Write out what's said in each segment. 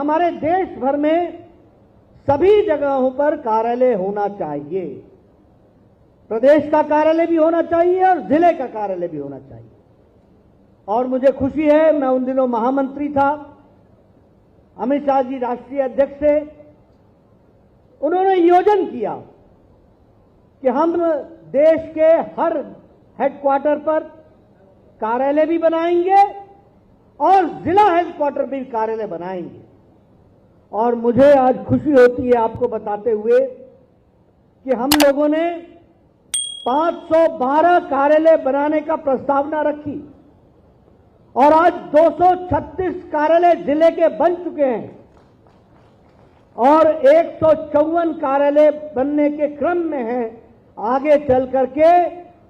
हमारे देश भर में सभी जगहों पर कार्यालय होना चाहिए। प्रदेश का कार्यालय भी होना चाहिए और जिले का कार्यालय भी होना चाहिए। और मुझे खुशी है, मैं उन दिनों महामंत्री था, अमित शाह जी राष्ट्रीय अध्यक्ष थे, उन्होंने योजन किया कि हम देश के हर हेडक्वार्टर पर कार्यालय भी बनाएंगे और जिला हेडक्वार्टर भी कार्यालय बनाएंगे। और मुझे आज खुशी होती है आपको बताते हुए कि हम लोगों ने 512 कार्यालय बनाने का प्रस्तावना रखी और आज 236 कार्यालय जिले के बन चुके हैं और 154 कार्यालय बनने के क्रम में हैं। आगे चल करके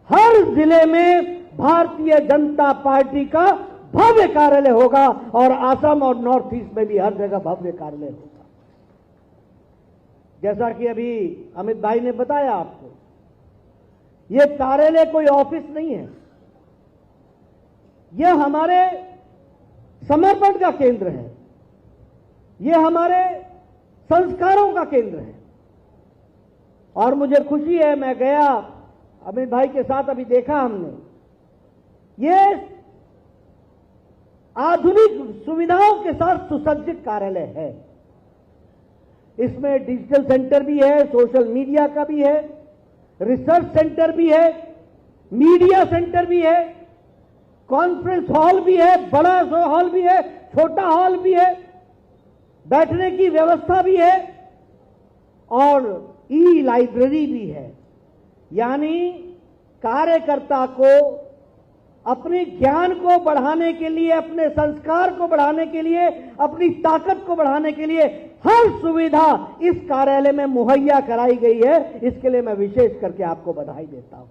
हर जिले में भारतीय जनता पार्टी का भव्य कार्यालय होगा और असम और नॉर्थ ईस्ट में भी हर जगह भव्य कार्यालय होगा। जैसा कि अभी अमित भाई ने बताया आपको, ये कार्यालय कोई ऑफिस नहीं है, यह हमारे समर्पण का केंद्र है, यह हमारे संस्कारों का केंद्र है। और मुझे खुशी है, मैं गया अमित भाई के साथ, अभी देखा हमने, ये आधुनिक सुविधाओं के साथ सुसज्जित कार्यालय है। इसमें डिजिटल सेंटर भी है, सोशल मीडिया का भी है, रिसर्च सेंटर भी है, मीडिया सेंटर भी है, कॉन्फ्रेंस हॉल भी है, बड़ा हॉल भी है, छोटा हॉल भी है, बैठने की व्यवस्था भी है और ई लाइब्रेरी भी है। यानी कार्यकर्ता को अपने ज्ञान को बढ़ाने के लिए, अपने संस्कार को बढ़ाने के लिए, अपनी ताकत को बढ़ाने के लिए हर सुविधा इस कार्यालय में मुहैया कराई गई है। इसके लिए मैं विशेष करके आपको बधाई देता हूं।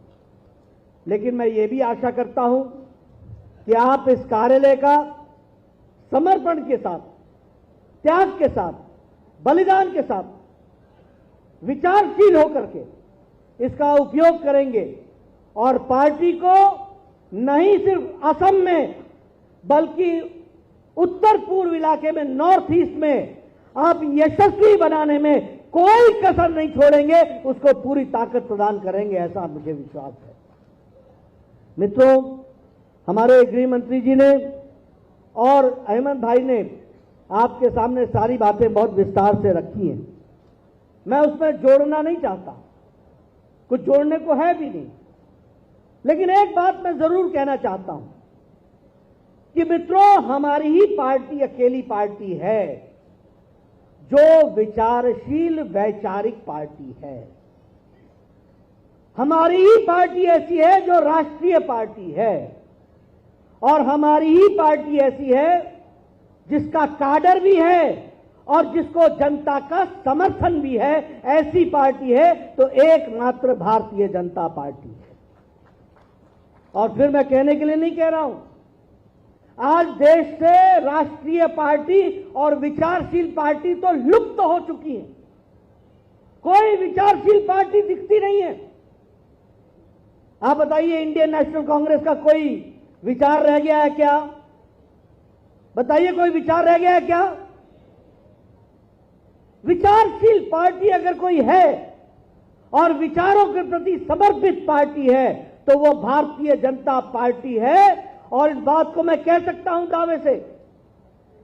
लेकिन मैं ये भी आशा करता हूं कि आप इस कार्यालय का समर्पण के साथ, त्याग के साथ, बलिदान के साथ, विचारशील होकर के इसका उपयोग करेंगे और पार्टी को नहीं सिर्फ असम में बल्कि उत्तर पूर्व इलाके में, नॉर्थ ईस्ट में आप यशस्वी बनाने में कोई कसर नहीं छोड़ेंगे, उसको पूरी ताकत प्रदान करेंगे, ऐसा मुझे विश्वास है। मित्रों, हमारे गृह मंत्री जी ने और अहमद भाई ने आपके सामने सारी बातें बहुत विस्तार से रखी हैं। मैं उसमें जोड़ना नहीं चाहता, कुछ जोड़ने को है भी नहीं, लेकिन एक बात मैं जरूर कहना चाहता हूं कि मित्रों, हमारी ही पार्टी अकेली पार्टी है जो विचारशील वैचारिक पार्टी है। हमारी ही पार्टी ऐसी है जो राष्ट्रीय पार्टी है और हमारी ही पार्टी ऐसी है जिसका काडर भी है और जिसको जनता का समर्थन भी है। ऐसी पार्टी है तो एकमात्र भारतीय जनता पार्टी है। और फिर मैं कहने के लिए नहीं कह रहा हूं, आज देश से राष्ट्रीय पार्टी और विचारशील पार्टी तो लुप्त हो चुकी है। कोई विचारशील पार्टी दिखती नहीं है। आप बताइए, इंडियन नेशनल कांग्रेस का कोई विचार रह गया है क्या? बताइए, कोई विचार रह गया है क्या? विचारशील पार्टी अगर कोई है और विचारों के प्रति समर्पित पार्टी है तो वो भारतीय जनता पार्टी है। और इस बात को मैं कह सकता हूं दावे से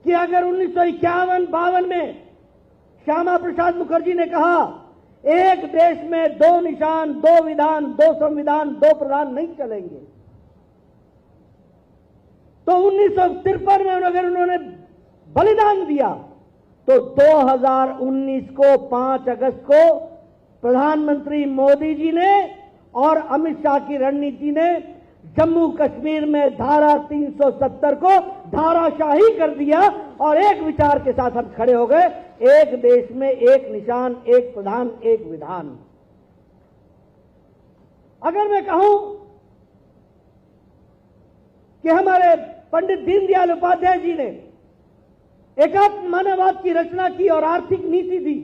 कि अगर 1951-52 में श्यामा प्रसाद मुखर्जी ने कहा एक देश में दो निशान, दो विधान, दो संविधान, दो प्रधान नहीं चलेंगे, तो 1953 में अगर उन्होंने बलिदान दिया तो 2019 को 5 अगस्त को प्रधानमंत्री मोदी जी ने और अमित शाह की रणनीति ने जम्मू कश्मीर में धारा 370 को धाराशाही कर दिया और एक विचार के साथ हम खड़े हो गए, एक देश में एक निशान, एक प्रधान, एक विधान। अगर मैं कहूं कि हमारे पंडित दीनदयाल उपाध्याय जी ने एकात्म मानववाद की रचना की और आर्थिक नीति दी,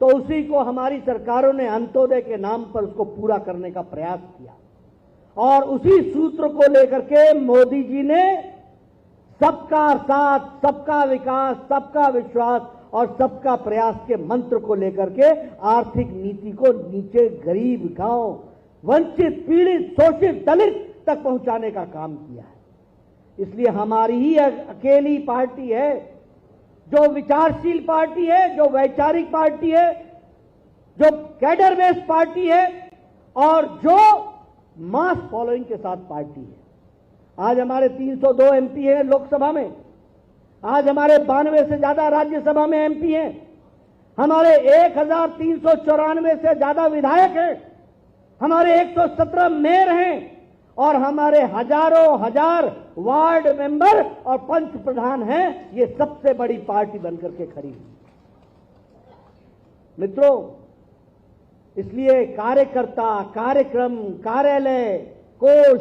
तो उसी को हमारी सरकारों ने अंत्योदय के नाम पर उसको पूरा करने का प्रयास किया और उसी सूत्र को लेकर के मोदी जी ने सबका साथ, सबका विकास, सबका विश्वास और सबका प्रयास के मंत्र को लेकर के आर्थिक नीति को नीचे गरीब, गांव, वंचित, पीड़ित, शोषित, दलित तक पहुंचाने का काम किया है। इसलिए हमारी ही अकेली पार्टी है जो विचारशील पार्टी है, जो वैचारिक पार्टी है, जो कैडर बेस्ड पार्टी है और जो मास फॉलोइंग के साथ पार्टी है। आज हमारे 302 एमपी हैं लोकसभा में, आज हमारे 92 से ज्यादा राज्यसभा में एमपी हैं, हमारे 1394 से ज्यादा विधायक हैं, हमारे 117 मेयर हैं और हमारे हजारों हजार वार्ड मेंबर और पंच प्रधान हैं। ये सबसे बड़ी पार्टी बनकर के खड़ी हुई। मित्रों, इसलिए कार्यकर्ता, कार्यक्रम, कार्यालय, कोष,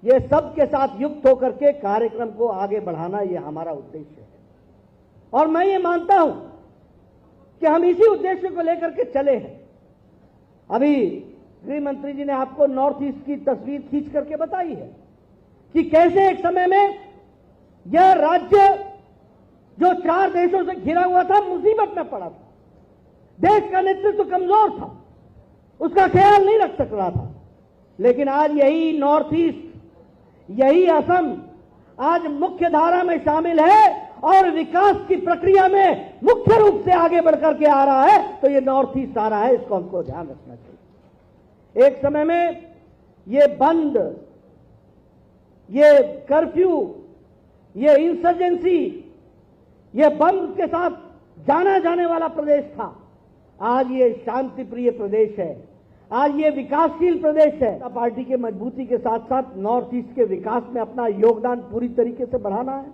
ये सब के साथ युक्त होकर के कार्यक्रम को आगे बढ़ाना, ये हमारा उद्देश्य है। और मैं ये मानता हूं कि हम इसी उद्देश्य को लेकर के चले हैं। अभी गृह मंत्री जी ने आपको नॉर्थ ईस्ट की तस्वीर खींच करके बताई है कि कैसे एक समय में यह राज्य जो 4 देशों से घिरा हुआ था, मुसीबत में पड़ा था। देश का नेतृत्व कमजोर था, उसका ख्याल नहीं रख सक रहा था। लेकिन आज यही नॉर्थ ईस्ट, यही असम आज मुख्य धारा में शामिल है और विकास की प्रक्रिया में मुख्य रूप से आगे बढ़कर के आ रहा है। तो ये नॉर्थ ईस्ट आ रहा है, इसको हमको ध्यान रखना चाहिए। एक समय में ये बंद, ये कर्फ्यू, ये इंसर्जेंसी, ये बंद के साथ जाना जाने वाला प्रदेश था। आज ये शांति प्रिय प्रदेश है, आज ये विकासशील प्रदेश है। पार्टी के मजबूती के साथ साथ नॉर्थ ईस्ट के विकास में अपना योगदान पूरी तरीके से बढ़ाना है।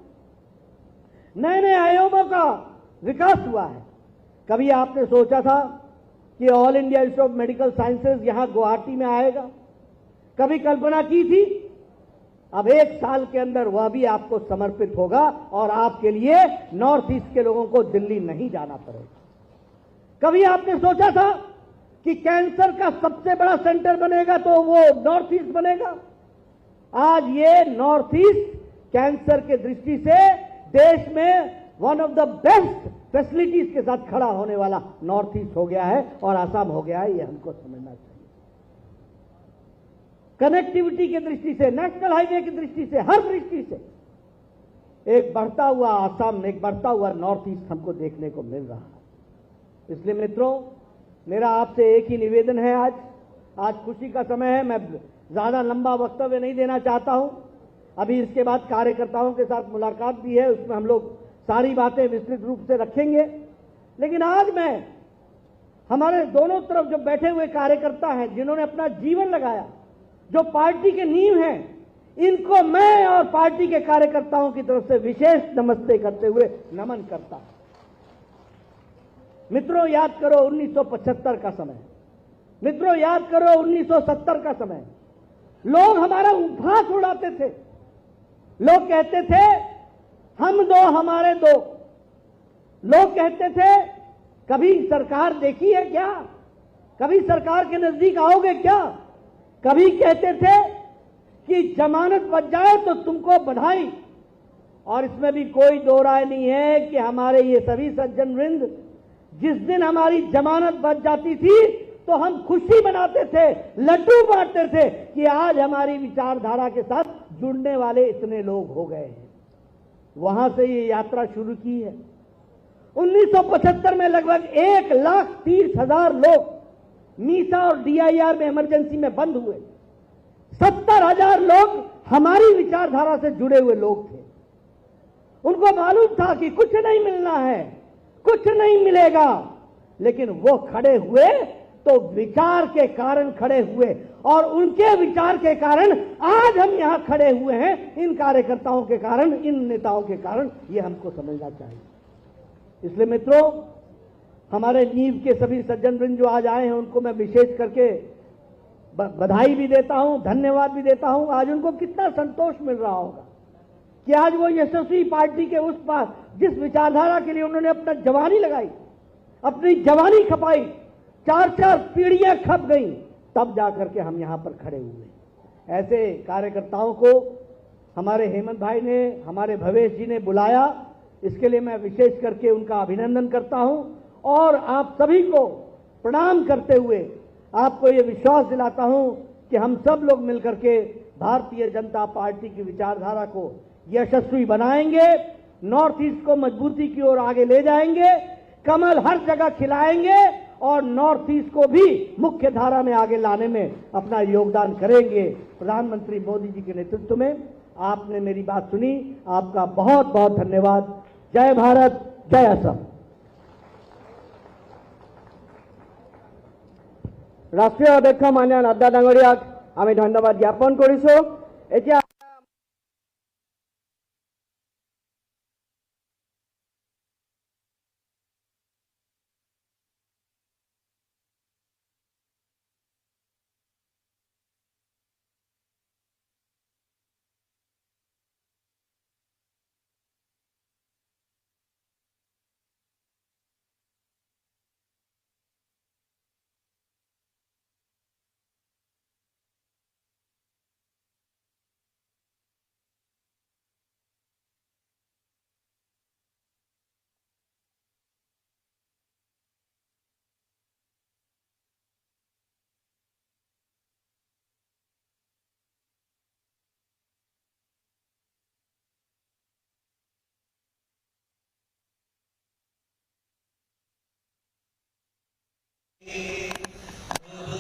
नए नए आयामों का विकास हुआ है। कभी आपने सोचा था कि all India institute of medical sciences यहां गुवाहाटी में आएगा? कभी कल्पना की थी? अब 1 साल के अंदर वह भी आपको समर्पित होगा और आपके लिए नॉर्थ ईस्ट के लोगों को दिल्ली नहीं जाना पड़ेगा। कभी आपने सोचा था कि कैंसर का सबसे बड़ा सेंटर बनेगा तो वो नॉर्थ ईस्ट बनेगा? आज ये नॉर्थ ईस्ट कैंसर के दृष्टि से देश में one of the best facilities के साथ खड़ा होने वाला नॉर्थ ईस्ट हो गया है और आसाम हो गया है। ये हमको समझना चाहिए। कनेक्टिविटी की दृष्टि से, नेशनल हाईवे की दृष्टि से, हर दृष्टि से एक बढ़ता हुआ आसाम, एक बढ़ता हुआ नॉर्थ ईस्ट हमको देखने को मिल रहा है। इसलिए मित्रों, मेरा आपसे एक ही निवेदन है। आज खुशी का समय है। मैं ज्यादा लंबा वक्तव्य नहीं देना चाहता हूं। अभी इसके बाद कार्यकर्ताओं के साथ मुलाकात भी है, उसमें हम लोग सारी बातें विस्तृत रूप से रखेंगे। लेकिन आज मैं हमारे दोनों तरफ जो बैठे हुए कार्यकर्ता हैं, जिन्होंने अपना जीवन लगाया, जो पार्टी के नींव हैं, इनको मैं और पार्टी के कार्यकर्ताओं की तरफ से विशेष नमस्ते करते हुए नमन करता हूं। मित्रों, याद करो 1975 का समय, मित्रों याद करो 1970 का समय। लोग हमारा उपहास उड़ाते थे। लोग कहते थे हम दो हमारे दो। लोग कहते थे कभी सरकार देखी है क्या? कभी सरकार के नजदीक आओगे क्या? कभी कहते थे कि जमानत बच जाए तो तुमको बधाई। और इसमें भी कोई दो राय नहीं है कि हमारे ये सभी सज्जन वृंद, जिस दिन हमारी जमानत बच जाती थी तो हम खुशी मनाते थे, लड्डू बांटते थे कि आज हमारी विचारधारा के साथ जुड़ने वाले इतने लोग हो गए हैं। वहां से ये यात्रा शुरू की है। 1975 में लगभग 1,30,000 लोग मीसा और डीआईआर में इमरजेंसी में बंद हुए। 70,000 लोग हमारी विचारधारा से जुड़े हुए लोग थे। उनको मालूम था कि कुछ नहीं मिलना है, कुछ नहीं मिलेगा, लेकिन वो खड़े हुए तो विचार के कारण खड़े हुए और उनके विचार के कारण आज हम यहां खड़े हुए हैं। इन कार्यकर्ताओं के कारण, इन नेताओं के कारण, ये हमको समझना चाहिए। इसलिए मित्रों, हमारे नींव के सभी सज्जन वृंद जो आज आए हैं, उनको मैं विशेष करके बधाई भी देता हूं, धन्यवाद भी देता हूं। आज उनको कितना संतोष मिल रहा होगा कि आज वो यशस्वी पार्टी के उस पास, जिस विचारधारा के लिए उन्होंने अपना जवानी लगाई, अपनी जवानी खपाई, 4-4 पीढ़ियां खप गई, तब जाकर के हम यहां पर खड़े हुए। ऐसे कार्यकर्ताओं को हमारे हेमंत भाई ने, हमारे भवेश जी ने बुलाया, इसके लिए मैं विशेष करके उनका अभिनंदन करता हूं और आप सभी को प्रणाम करते हुए आपको ये विश्वास दिलाता हूं कि हम सब लोग मिलकर के भारतीय जनता पार्टी की विचारधारा को यशस्वी बनाएंगे, नॉर्थ ईस्ट को मजबूती की ओर आगे ले जाएंगे, कमल हर जगह खिलाएंगे और नॉर्थ ईस्ट को भी मुख्य धारा में आगे लाने में अपना योगदान करेंगे। प्रधानमंत्री मोदी जी के नेतृत्व में आपने मेरी बात सुनी, आपका बहुत बहुत धन्यवाद। जय भारत, जय असम। राष्ट्रीय अध्यक्ष माननीय नड्डा डांगरियाक आमी धन्यवाद ज्ञापन करिছো। এতিয়া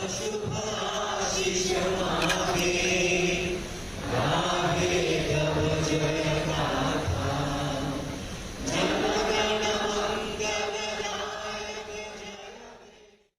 शुभाशिष मागे